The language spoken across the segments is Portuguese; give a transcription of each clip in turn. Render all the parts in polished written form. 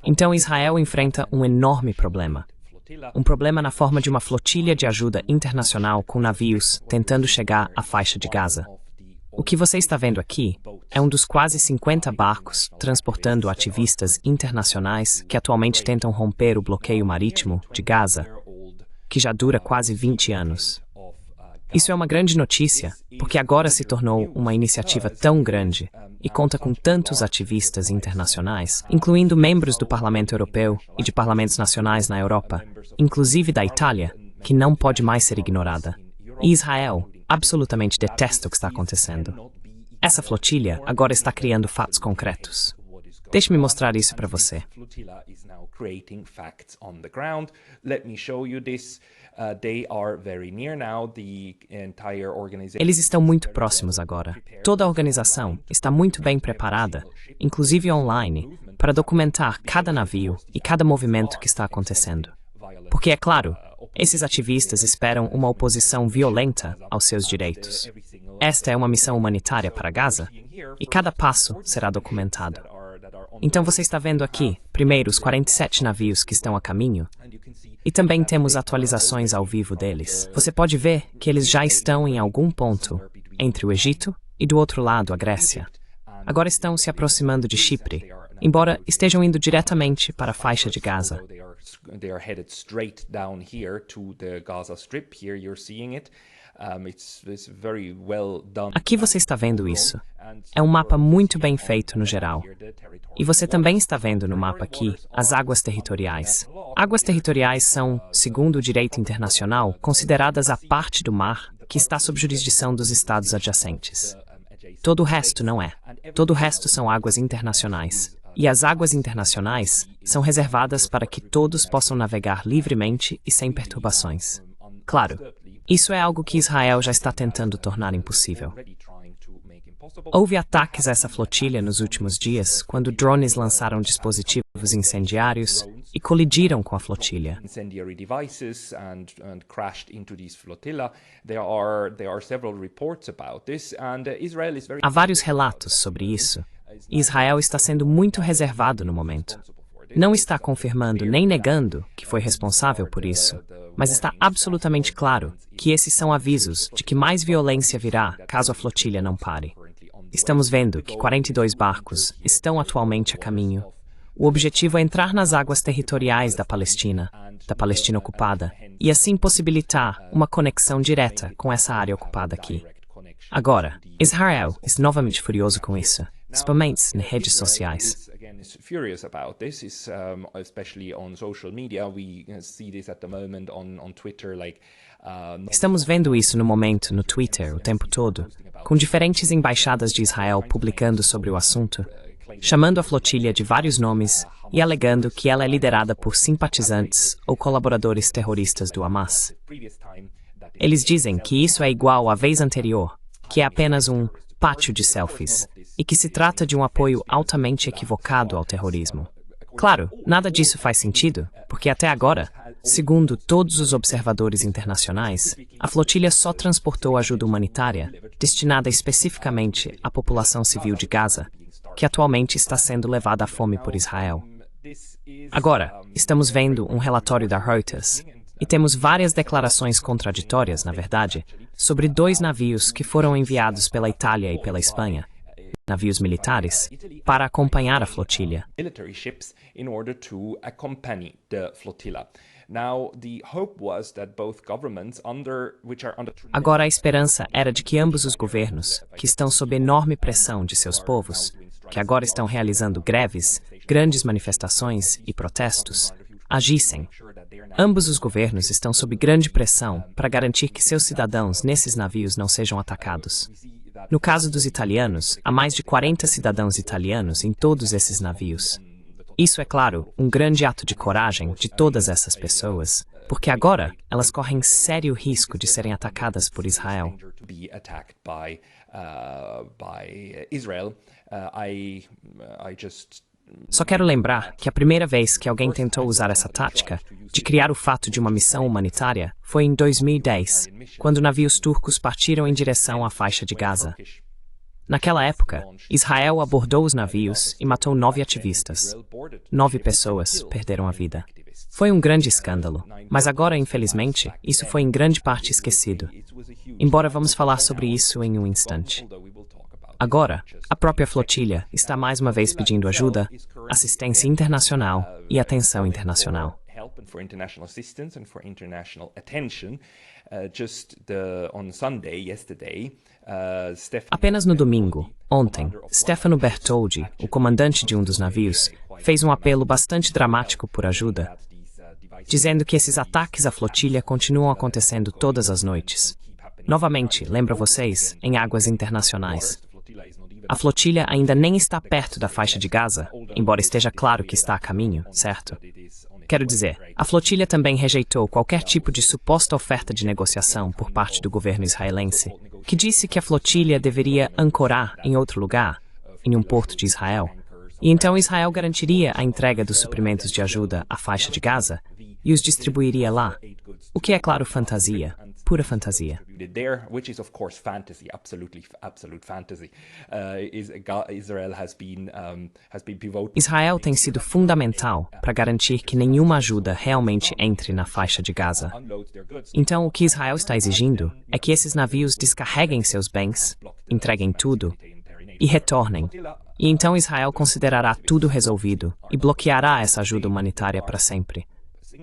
Então Israel enfrenta um enorme problema. Um problema na forma de uma flotilha de ajuda internacional com navios tentando chegar à faixa de Gaza. O que você está vendo aqui é um dos quase 50 barcos transportando ativistas internacionais que atualmente tentam romper o bloqueio marítimo de Gaza, que já dura quase 20 anos. Isso é uma grande notícia, porque agora se tornou uma iniciativa tão grande e conta com tantos ativistas internacionais, incluindo membros do Parlamento Europeu e de parlamentos nacionais na Europa, inclusive da Itália, que não pode mais ser ignorada. E Israel absolutamente detesta o que está acontecendo. Essa flotilha agora está criando fatos concretos. Deixe-me mostrar isso para você. Eles estão muito próximos agora. Toda a organização está muito bem preparada, inclusive online, para documentar cada navio e cada movimento que está acontecendo. Porque, é claro, esses ativistas esperam uma oposição violenta aos seus direitos. Esta é uma missão humanitária para Gaza, e cada passo será documentado. Então você está vendo aqui, primeiro, os 47 navios que estão a caminho, e também temos atualizações ao vivo deles. Você pode ver que eles já estão em algum ponto entre o Egito e do outro lado a Grécia. Agora estão se aproximando de Chipre, embora estejam indo diretamente para a faixa de Gaza. Aqui você está vendo isso. É um mapa muito bem feito no geral. E você também está vendo no mapa aqui as águas territoriais. Águas territoriais são, segundo o direito internacional, consideradas a parte do mar que está sob jurisdição dos estados adjacentes. Todo o resto não é. Todo o resto são águas internacionais. E as águas internacionais são reservadas para que todos possam navegar livremente e sem perturbações. Claro, isso é algo que Israel já está tentando tornar impossível. Houve ataques a essa flotilha nos últimos dias, quando drones lançaram dispositivos incendiários e colidiram com a flotilha. Há vários relatos sobre isso, e Israel está sendo muito reservado no momento. Não está confirmando nem negando que foi responsável por isso, mas está absolutamente claro que esses são avisos de que mais violência virá caso a flotilha não pare. Estamos vendo que 42 barcos estão atualmente a caminho. O objetivo é entrar nas águas territoriais da Palestina ocupada, e assim possibilitar uma conexão direta com essa área ocupada aqui. Agora, Israel está novamente furioso com isso, especialmente nas redes sociais. Estamos vendo isso no momento no Twitter o tempo todo, com diferentes embaixadas de Israel publicando sobre o assunto, chamando a flotilha de vários nomes e alegando que ela é liderada por simpatizantes ou colaboradores terroristas do Hamas. Eles dizem que isso é igual à vez anterior, que é apenas um pátio de selfies, e que se trata de um apoio altamente equivocado ao terrorismo. Claro, nada disso faz sentido, porque até agora, segundo todos os observadores internacionais, a flotilha só transportou ajuda humanitária destinada especificamente à população civil de Gaza, que atualmente está sendo levada à fome por Israel. Agora, estamos vendo um relatório da Reuters, e temos várias declarações contraditórias, na verdade, sobre 2 navios que foram enviados pela Itália e pela Espanha, navios militares, para acompanhar a flotilha. Agora a esperança era de que ambos os governos, que estão sob enorme pressão de seus povos, que agora estão realizando greves, grandes manifestações e protestos, agissem. Ambos os governos estão sob grande pressão para garantir que seus cidadãos nesses navios não sejam atacados. No caso dos italianos, há mais de 40 cidadãos italianos em todos esses navios. Isso é, claro, um grande ato de coragem de todas essas pessoas, porque agora elas correm sério risco de serem atacadas por Israel. Só quero lembrar que a primeira vez que alguém tentou usar essa tática de criar o fato de uma missão humanitária foi em 2010, quando navios turcos partiram em direção à faixa de Gaza. Naquela época, Israel abordou os navios e matou 9 ativistas. 9 pessoas perderam a vida. Foi um grande escândalo, mas agora, infelizmente, isso foi em grande parte esquecido. Embora vamos falar sobre isso em um instante. Agora, a própria flotilha está mais uma vez pedindo ajuda, assistência internacional e atenção internacional. Apenas no domingo, ontem, Stefano Bertoldi, o comandante de um dos navios, fez um apelo bastante dramático por ajuda, dizendo que esses ataques à flotilha continuam acontecendo todas as noites. Novamente, lembro vocês, em águas internacionais. A flotilha ainda nem está perto da faixa de Gaza, embora esteja claro que está a caminho, certo? Quero dizer, a flotilha também rejeitou qualquer tipo de suposta oferta de negociação por parte do governo israelense, que disse que a flotilha deveria ancorar em outro lugar, em um porto de Israel, e então Israel garantiria a entrega dos suprimentos de ajuda à faixa de Gaza e os distribuiria lá, o que é claro fantasia, pura fantasia. Israel tem sido fundamental para garantir que nenhuma ajuda realmente entre na faixa de Gaza. Então, o que Israel está exigindo é que esses navios descarreguem seus bens, entreguem tudo e retornem. E então Israel considerará tudo resolvido e bloqueará essa ajuda humanitária para sempre.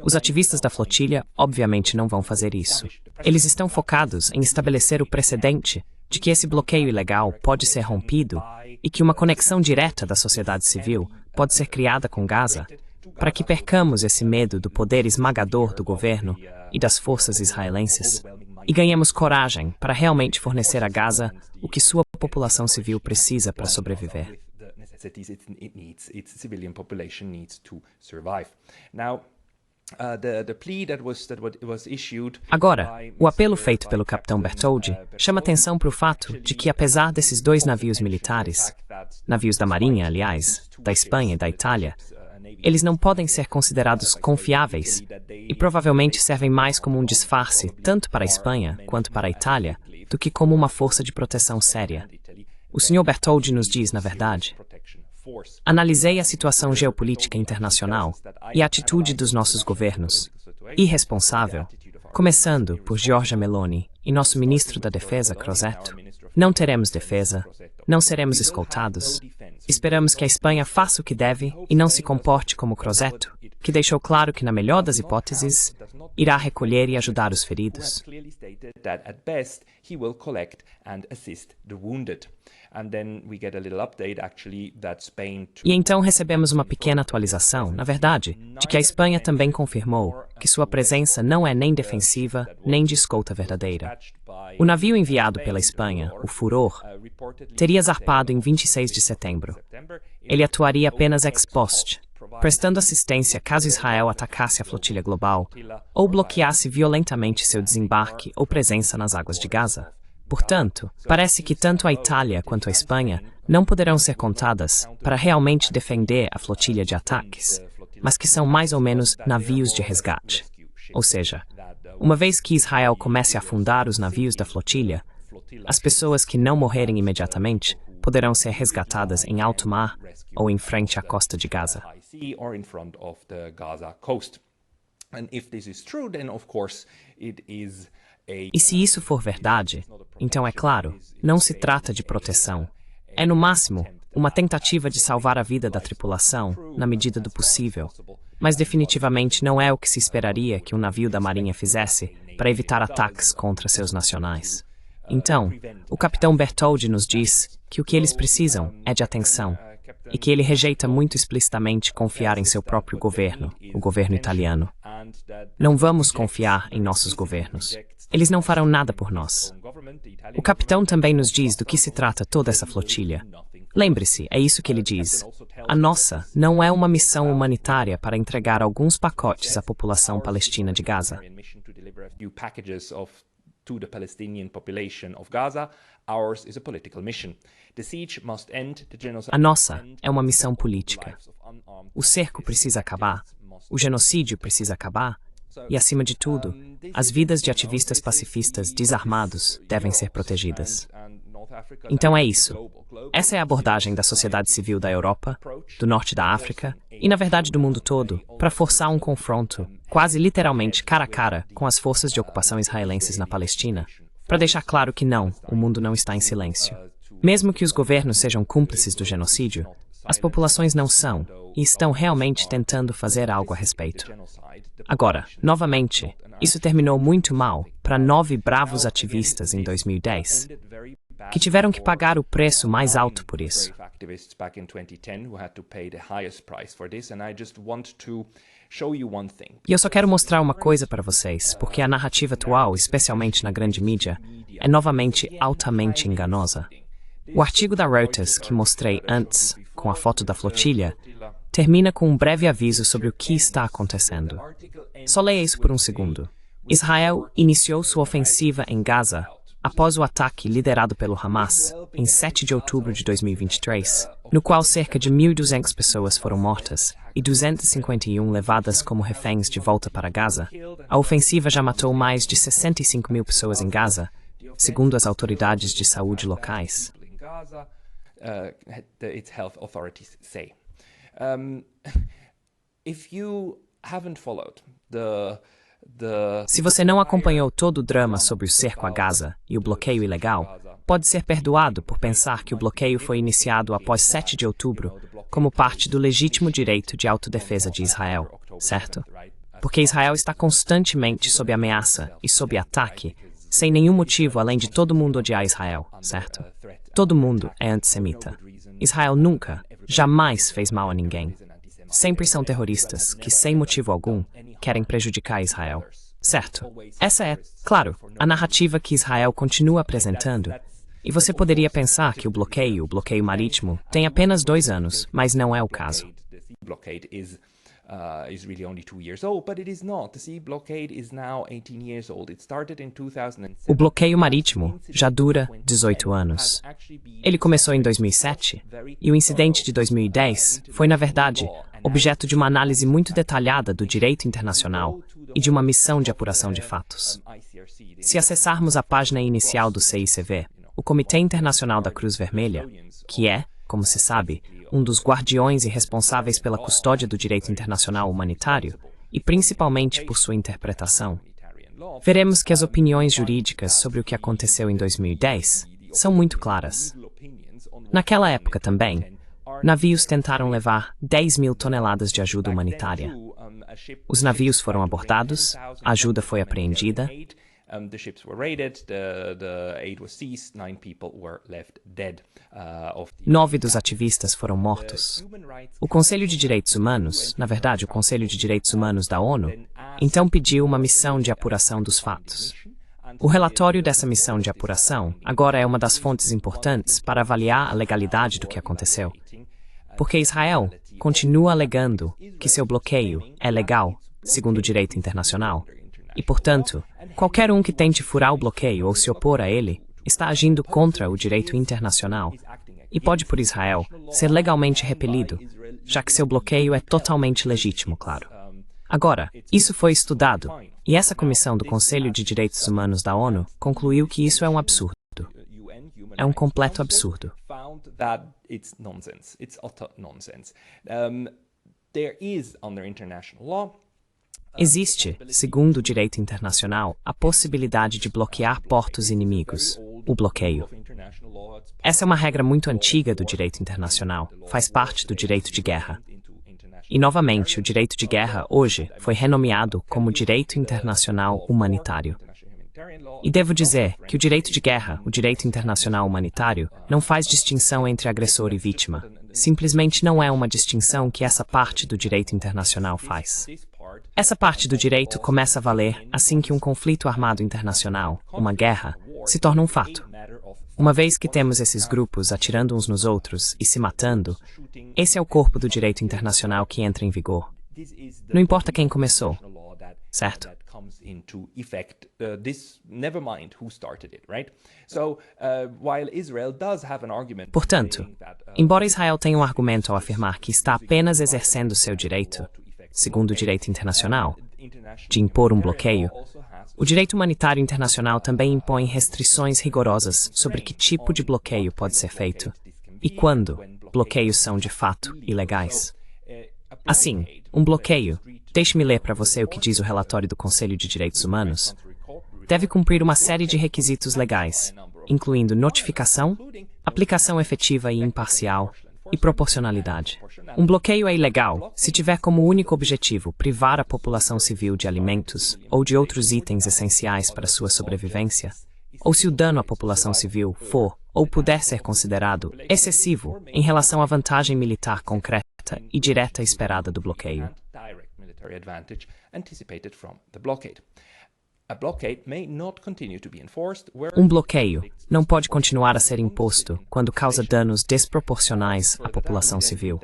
Os ativistas da flotilha, obviamente, não vão fazer isso. Eles estão focados em estabelecer o precedente de que esse bloqueio ilegal pode ser rompido e que uma conexão direta da sociedade civil pode ser criada com Gaza, para que percamos esse medo do poder esmagador do governo e das forças israelenses e ganhemos coragem para realmente fornecer a Gaza o que sua população civil precisa para sobreviver. Agora, o apelo feito pelo capitão Bertoldi chama atenção para o fato de que, apesar desses 2 navios militares, navios da Marinha, aliás, da Espanha e da Itália, eles não podem ser considerados confiáveis e provavelmente servem mais como um disfarce tanto para a Espanha quanto para a Itália do que como uma força de proteção séria. O Sr. Bertoldi nos diz, na verdade: analisei a situação geopolítica internacional e a atitude dos nossos governos, irresponsável, começando por Giorgia Meloni e nosso ministro da Defesa, Crosetto. Não teremos defesa, não seremos escoltados. Esperamos que a Espanha faça o que deve e não se comporte como Crosetto, que deixou claro que, na melhor das hipóteses, irá recolher e ajudar os feridos. E então recebemos uma pequena atualização, na verdade, de que a Espanha também confirmou que sua presença não é nem defensiva, nem de escolta verdadeira. O navio enviado pela Espanha, o Furor, teria zarpado em 26 de setembro. Ele atuaria apenas ex post, prestando assistência caso Israel atacasse a flotilha global ou bloqueasse violentamente seu desembarque ou presença nas águas de Gaza. Portanto, parece que tanto a Itália quanto a Espanha não poderão ser contadas para realmente defender a flotilha de ataques, mas que são mais ou menos navios de resgate. Ou seja, uma vez que Israel comece a afundar os navios da flotilha, as pessoas que não morrerem imediatamente poderão ser resgatadas em alto mar ou em frente à costa de Gaza. E se isso for verdade, então é claro, não se trata de proteção. É no máximo uma tentativa de salvar a vida da tripulação, na medida do possível, mas definitivamente não é o que se esperaria que um navio da Marinha fizesse para evitar ataques contra seus nacionais. Então, o capitão Bertoldi nos diz que o que eles precisam é de atenção, e que ele rejeita muito explicitamente confiar em seu próprio governo, o governo italiano. Não vamos confiar em nossos governos. Eles não farão nada por nós. O capitão também nos diz do que se trata toda essa flotilha. Lembre-se, é isso que ele diz. A nossa não é uma missão humanitária para entregar alguns pacotes à população palestina de Gaza. A nossa é uma missão política. O cerco precisa acabar, o genocídio precisa acabar, e, acima de tudo, as vidas de ativistas pacifistas desarmados devem ser protegidas. Então é isso. Essa é a abordagem da sociedade civil da Europa, do norte da África e, na verdade, do mundo todo, para forçar um confronto, quase literalmente cara a cara, com as forças de ocupação israelenses na Palestina, para deixar claro que não, o mundo não está em silêncio. Mesmo que os governos sejam cúmplices do genocídio, as populações não são e estão realmente tentando fazer algo a respeito. Agora, novamente, isso terminou muito mal para 9 bravos ativistas em 2010, que tiveram que pagar o preço mais alto por isso. E eu só quero mostrar uma coisa para vocês, porque a narrativa atual, especialmente na grande mídia, é novamente altamente enganosa. O artigo da Reuters que mostrei antes, com a foto da flotilha, termina com um breve aviso sobre o que está acontecendo. Só leia isso por um segundo. Israel iniciou sua ofensiva em Gaza após o ataque liderado pelo Hamas em 7 de outubro de 2023, no qual cerca de 1.200 pessoas foram mortas e 251 levadas como reféns de volta para Gaza. A ofensiva já matou mais de 65.000 pessoas em Gaza, segundo as autoridades de saúde locais. Its health authorities say. If you haven't followed Se você não acompanhou todo o drama sobre o cerco a Gaza e o bloqueio ilegal, pode ser perdoado por pensar que o bloqueio foi iniciado após 7 de outubro como parte do legítimo direito de autodefesa de Israel, certo? Porque Israel está constantemente sob ameaça e sob ataque, sem nenhum motivo além de todo mundo odiar Israel, certo? Todo mundo é antissemita. Israel nunca, jamais fez mal a ninguém. Sempre são terroristas que, sem motivo algum, querem prejudicar Israel. Certo? Essa é, claro, a narrativa que Israel continua apresentando. E você poderia pensar que o bloqueio marítimo, tem apenas 2 anos, mas não é o caso. Is really only 2 years old, but it is not. The sea blockade is now 18 years old. It started in 2007. O bloqueio marítimo já dura 18 anos. Ele começou em 2007 e o incidente de 2010 foi, na verdade, objeto de uma análise muito detalhada do direito internacional e de uma missão de apuração de fatos. Se acessarmos a página inicial do CICV, o Comitê Internacional da Cruz Vermelha, que é, como se sabe, um dos guardiões e responsáveis pela custódia do direito internacional humanitário, e principalmente por sua interpretação, veremos que as opiniões jurídicas sobre o que aconteceu em 2010 são muito claras. Naquela época também, navios tentaram levar 10.000 toneladas de ajuda humanitária. Os navios foram abordados, a ajuda foi apreendida, The ships were raided, the aid was seized, 9 people were left dead. 9 dos ativistas foram mortos. O Conselho de Direitos Humanos, na verdade o Conselho de Direitos Humanos da ONU, então pediu uma missão de apuração dos fatos. O relatório dessa missão de apuração agora é uma das fontes importantes para avaliar a legalidade do que aconteceu. Porque Israel continua alegando que seu bloqueio é legal, segundo o direito internacional. E, portanto, qualquer um que tente furar o bloqueio ou se opor a ele está agindo contra o direito internacional e pode, por Israel, ser legalmente repelido, já que seu bloqueio é totalmente legítimo, claro. Agora, isso foi estudado, e essa comissão do Conselho de Direitos Humanos da ONU concluiu que isso é um absurdo. É um completo absurdo. Existe, segundo o direito internacional, a possibilidade de bloquear portos inimigos, o bloqueio. Essa é uma regra muito antiga do direito internacional, faz parte do direito de guerra. E, novamente, o direito de guerra, hoje, foi renomeado como direito internacional humanitário. E devo dizer que o direito de guerra, o direito internacional humanitário, não faz distinção entre agressor e vítima. Simplesmente não é uma distinção que essa parte do direito internacional faz. Essa parte do direito começa a valer assim que um conflito armado internacional, uma guerra, se torna um fato. Uma vez que temos esses grupos atirando uns nos outros e se matando, esse é o corpo do direito internacional que entra em vigor. Não importa quem começou, certo? Portanto, embora Israel tenha um argumento ao afirmar que está apenas exercendo seu direito, segundo o direito internacional, de impor um bloqueio, O direito humanitário internacional também impõe restrições rigorosas sobre que tipo de bloqueio pode ser feito e quando bloqueios são de fato ilegais. Assim, um bloqueio, deixe-me ler para você o que diz o relatório do Conselho de Direitos Humanos, deve cumprir uma série de requisitos legais, incluindo notificação, aplicação efetiva e imparcial e proporcionalidade. Um bloqueio é ilegal se tiver como único objetivo privar a população civil de alimentos ou de outros itens essenciais para sua sobrevivência, ou se o dano à população civil for ou puder ser considerado excessivo em relação à vantagem militar concreta e direta esperada do bloqueio. Um bloqueio não pode continuar a ser imposto quando causa danos desproporcionais à população civil.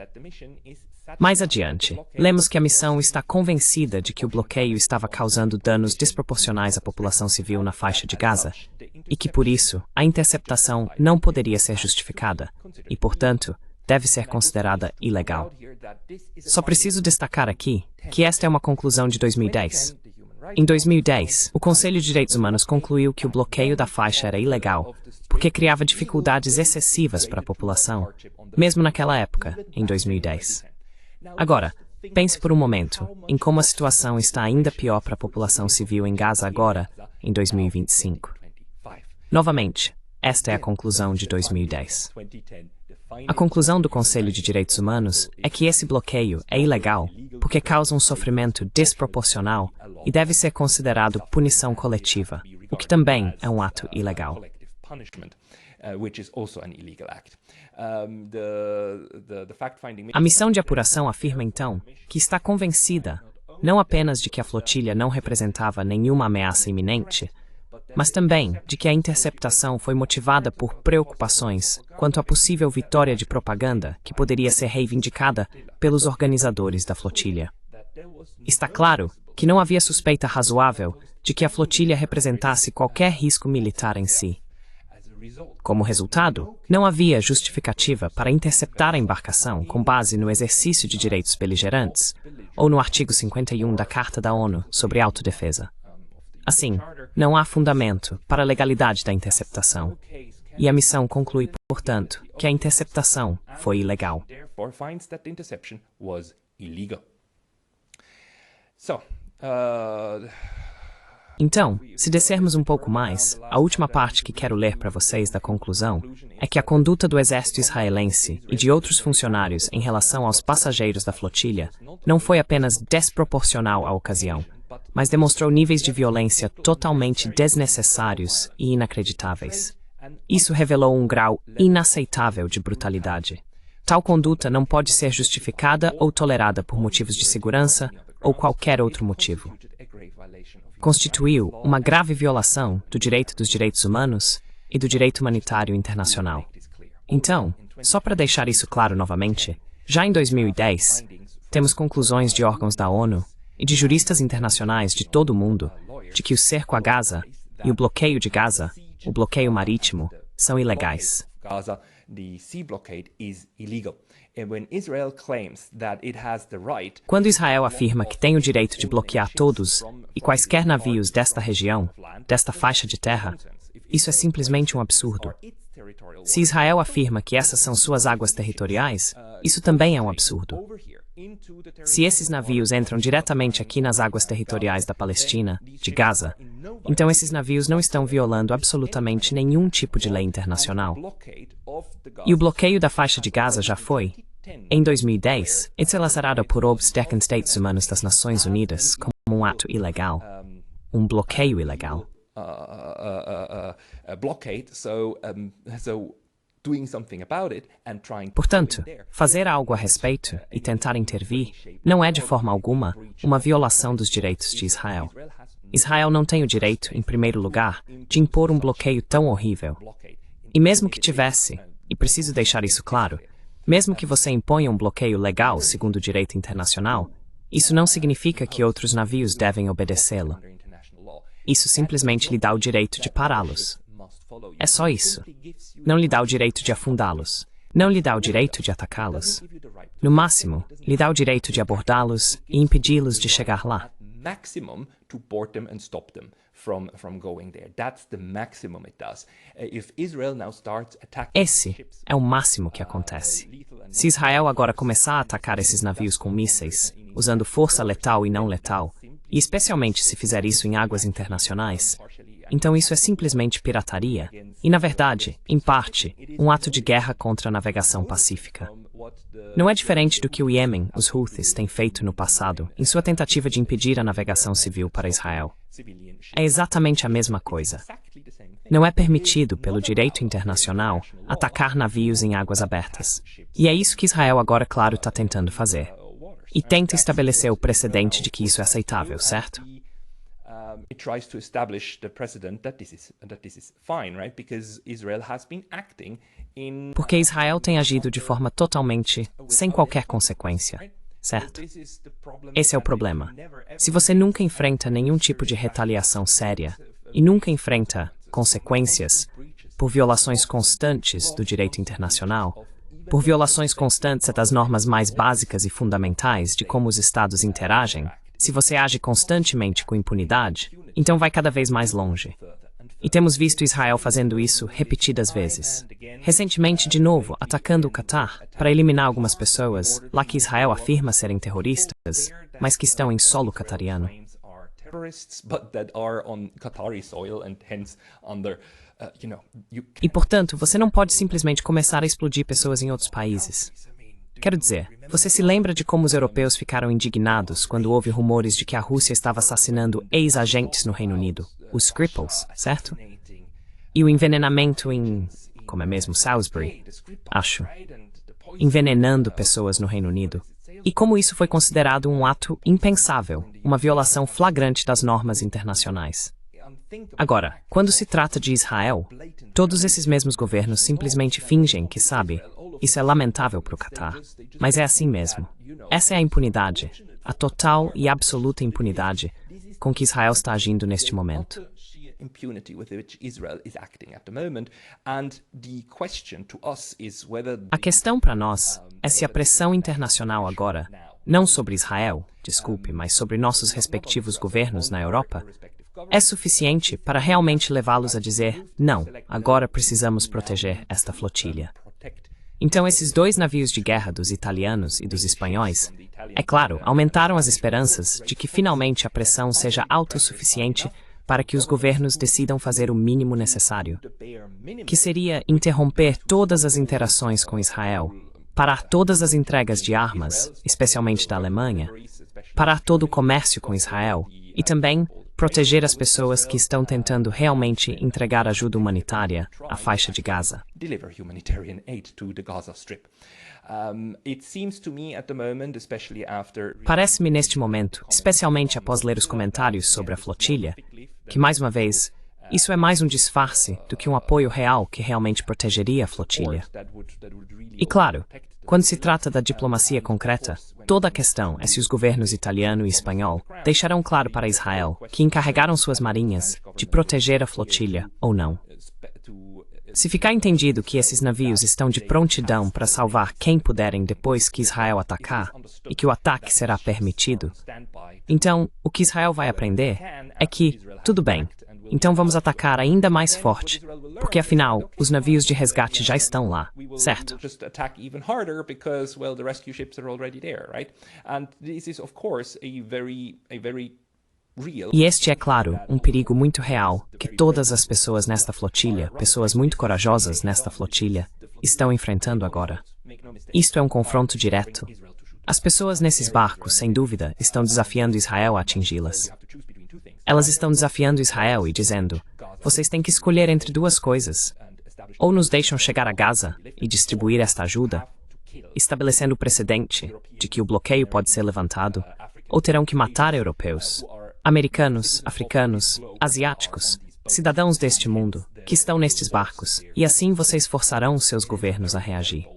Mais adiante, lemos que a missão está convencida de que o bloqueio estava causando danos desproporcionais à população civil na faixa de Gaza e que, por isso, a interceptação não poderia ser justificada e, portanto, deve ser considerada ilegal. Só preciso destacar aqui que esta é uma conclusão de 2010. Em 2010, o Conselho de Direitos Humanos concluiu que o bloqueio da faixa era ilegal porque criava dificuldades excessivas para a população, mesmo naquela época, em 2010. Agora, pense por um momento em como a situação está ainda pior para a população civil em Gaza agora, em 2025. Novamente, esta é a conclusão de 2010. A conclusão do Conselho de Direitos Humanos é que esse bloqueio é ilegal porque causa um sofrimento desproporcional e deve ser considerado punição coletiva, o que também é um ato ilegal. A missão de apuração afirma, então, que está convencida não apenas de que a flotilha não representava nenhuma ameaça iminente, mas também de que a interceptação foi motivada por preocupações quanto à possível vitória de propaganda que poderia ser reivindicada pelos organizadores da flotilha. Está claro que não havia suspeita razoável de que a flotilha representasse qualquer risco militar em si. Como resultado, não havia justificativa para interceptar a embarcação com base no exercício de direitos beligerantes ou no artigo 51 da Carta da ONU sobre Autodefesa. Assim, não há fundamento para a legalidade da interceptação, e a missão conclui, portanto, que a interceptação foi ilegal. Então, se descermos um pouco mais, a última parte que quero ler para vocês da conclusão é que a conduta do exército israelense e de outros funcionários em relação aos passageiros da flotilha não foi apenas desproporcional à ocasião, mas demonstrou níveis de violência totalmente desnecessários e inacreditáveis. Isso revelou um grau inaceitável de brutalidade. Tal conduta não pode ser justificada ou tolerada por motivos de segurança ou qualquer outro motivo. Constituiu uma grave violação do direito dos direitos humanos e do direito humanitário internacional. Então, só para deixar isso claro novamente, já em 2010, temos conclusões de órgãos da ONU e de juristas internacionais de todo o mundo de que o cerco a Gaza e o bloqueio de Gaza, o bloqueio marítimo, são ilegais. Quando Israel afirma que tem o direito de bloquear todos e quaisquer navios desta região, desta faixa de terra, isso é simplesmente um absurdo. Se Israel afirma que essas são suas águas territoriais, isso também é um absurdo. Se esses navios entram diretamente aqui nas águas territoriais da Palestina, de Gaza, então esses navios não estão violando absolutamente nenhum tipo de lei internacional. E o bloqueio da faixa de Gaza já foi, em 2010, encerrado por observadores Direitos Humanos das Nações Unidas como um ato ilegal, um bloqueio ilegal. Portanto, fazer algo a respeito e tentar intervir não é de forma alguma uma violação dos direitos de Israel. Israel não tem o direito, em primeiro lugar, de impor um bloqueio tão horrível. E mesmo que tivesse, e preciso deixar isso claro, mesmo que você imponha um bloqueio legal segundo o direito internacional, isso não significa que outros navios devem obedecê-lo. Isso simplesmente lhe dá o direito de pará-los. É só isso. Não lhe dá o direito de afundá-los. Não lhe dá o direito de atacá-los. No máximo, lhe dá o direito de abordá-los e impedi-los de chegar lá. from going there. That's the maximum it does. If Israel now starts attacking Esse é o máximo que acontece. Se Israel agora começar a atacar esses navios com mísseis, usando força letal e não letal, e especialmente se fizer isso em águas internacionais, então isso é simplesmente pirataria e, na verdade, em parte, um ato de guerra contra a navegação pacífica. Não é diferente do que o Iêmen, os Houthis, têm feito no passado em sua tentativa de impedir a navegação civil para Israel. É exatamente a mesma coisa. Não é permitido pelo direito internacional atacar navios em águas abertas. E é isso que Israel agora, claro, está tentando fazer. E tenta estabelecer o precedente de que isso é aceitável, certo? It tries to establish the precedent that this is fine, right? Because Israel has been acting in Porque Israel tem agido de forma totalmente sem qualquer consequência, certo? Esse é o problema. Se você nunca enfrenta nenhum tipo de retaliação séria e nunca enfrenta consequências por violações constantes do direito internacional, por violações constantes das normas mais básicas e fundamentais de como os estados interagem, se você age constantemente com impunidade, então vai cada vez mais longe. E temos visto Israel fazendo isso repetidas vezes. Recentemente, de novo, atacando o Catar para eliminar algumas pessoas lá que Israel afirma serem terroristas, mas que estão em solo catariano. E, portanto, você não pode simplesmente começar a explodir pessoas em outros países. Quero dizer, você se lembra de como os europeus ficaram indignados quando houve rumores de que a Rússia estava assassinando ex-agentes no Reino Unido, os Skripals, certo? E o envenenamento em, como é mesmo, Salisbury, acho, envenenando pessoas no Reino Unido. E como isso foi considerado um ato impensável, uma violação flagrante das normas internacionais. Agora, quando se trata de Israel, todos esses mesmos governos simplesmente fingem que, sabe, isso é lamentável para o Catar, mas é assim mesmo. Essa é a impunidade, a total e absoluta impunidade com que Israel está agindo neste momento. A questão para nós é se a pressão internacional agora, não sobre Israel, desculpe, mas sobre nossos respectivos governos na Europa, é suficiente para realmente levá-los a dizer, não, agora precisamos proteger esta flotilha. Então esses dois navios de guerra dos italianos e dos espanhóis, é claro, aumentaram as esperanças de que finalmente a pressão seja autossuficiente para que os governos decidam fazer o mínimo necessário, que seria interromper todas as interações com Israel, parar todas as entregas de armas, especialmente da Alemanha, parar todo o comércio com Israel e também proteger as pessoas que estão tentando realmente entregar ajuda humanitária à faixa de Gaza. Parece-me neste momento, especialmente após ler os comentários sobre a flotilha, que mais uma vez, isso é mais um disfarce do que um apoio real que realmente protegeria a flotilha. E claro, quando se trata da diplomacia concreta, toda a questão é se os governos italiano e espanhol deixarão claro para Israel que encarregaram suas marinhas de proteger a flotilha ou não. Se ficar entendido que esses navios estão de prontidão para salvar quem puderem depois que Israel atacar e que o ataque será permitido, então o que Israel vai aprender é que, tudo bem, então vamos atacar ainda mais forte, porque afinal, os navios de resgate já estão lá, certo? E este é, claro, um perigo muito real que todas as pessoas nesta flotilha, pessoas muito corajosas nesta flotilha, estão enfrentando agora. Isto é um confronto direto. As pessoas nesses barcos, sem dúvida, estão desafiando Israel a atingi-las. Elas estão desafiando Israel e dizendo, vocês têm que escolher entre duas coisas. Ou nos deixam chegar a Gaza e distribuir esta ajuda, estabelecendo o precedente de que o bloqueio pode ser levantado, ou terão que matar europeus, americanos, africanos, asiáticos, cidadãos deste mundo, que estão nestes barcos, e assim vocês forçarão seus governos a reagir.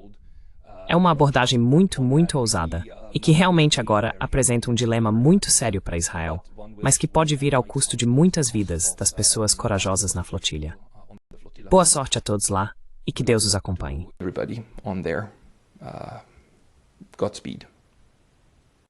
É uma abordagem muito, muito ousada, e que realmente agora apresenta um dilema muito sério para Israel, mas que pode vir ao custo de muitas vidas das pessoas corajosas na flotilha. Boa sorte a todos lá, e que Deus os acompanhe. Godspeed.